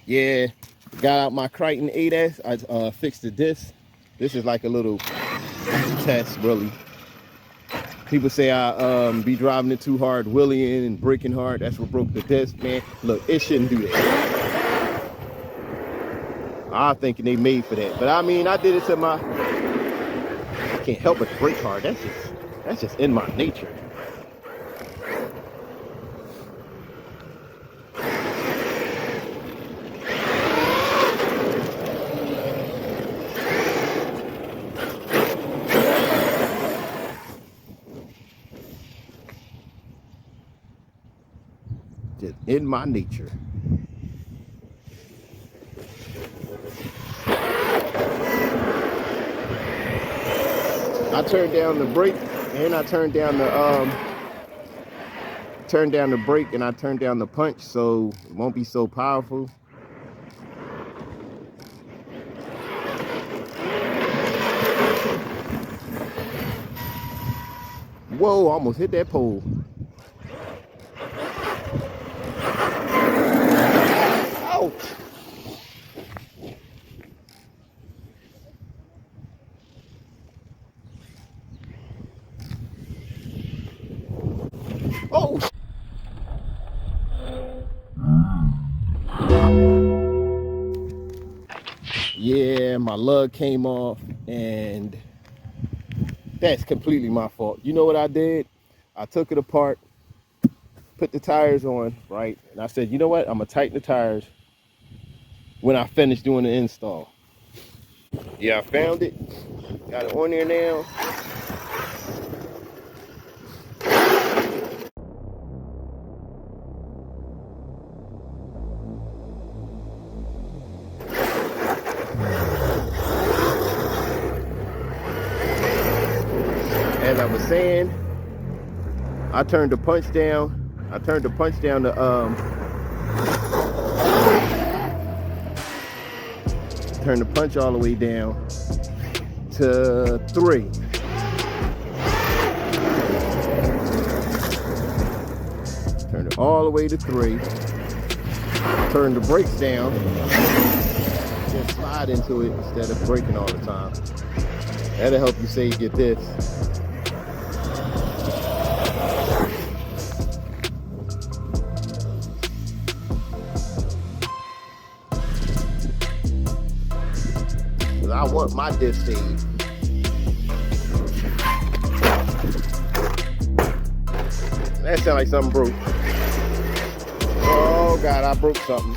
Yeah, got out my Kraton EXB. I fixed the disc. This is like a little test, really. People say I be driving it too hard, wheeling and braking hard. That's what broke the disc, man. Look, it shouldn't do that. I'm thinking they made for that, but I mean, I did it to my. I can't help but brake hard. That's just in my nature. Just in my nature. I turned down the brake and I turned down the brake and I turned down the punch so it won't be so powerful. Whoa, almost hit that pole. Ouch. Oh. Yeah, my lug came off and that's completely my fault. You know what I did? I took it apart, put the tires on, right? And I said, you know what? I'm gonna tighten the tires when I finish doing the install. Yeah, I found it. Got it on there now. As I was saying, I turned the punch down. I turned the punch down to turn the punch all the way down to 3. Turn it all the way to 3. Turn the brakes down. Just slide into it instead of braking all the time. That'll help you save your disc. I want my disc saved. That sounds like something broke. Oh God, I broke something.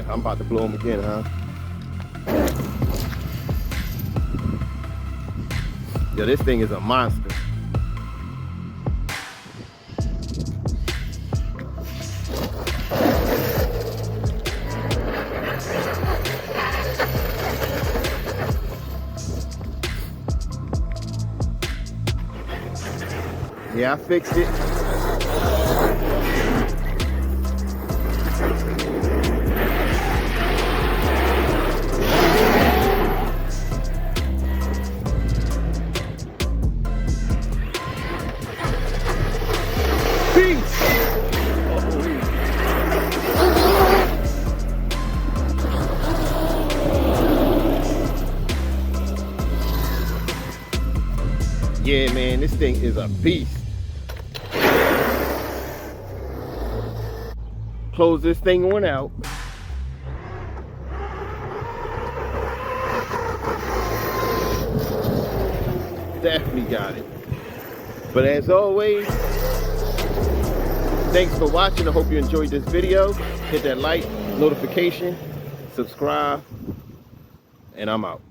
I'm about to blow them again, huh? Yo, this thing is a monster. Yeah, I fixed it. Yeah, man, this thing is a beast. Close this thing on out. Definitely got it. But as always, thanks for watching. I hope you enjoyed this video. Hit that like, notification, subscribe, and I'm out.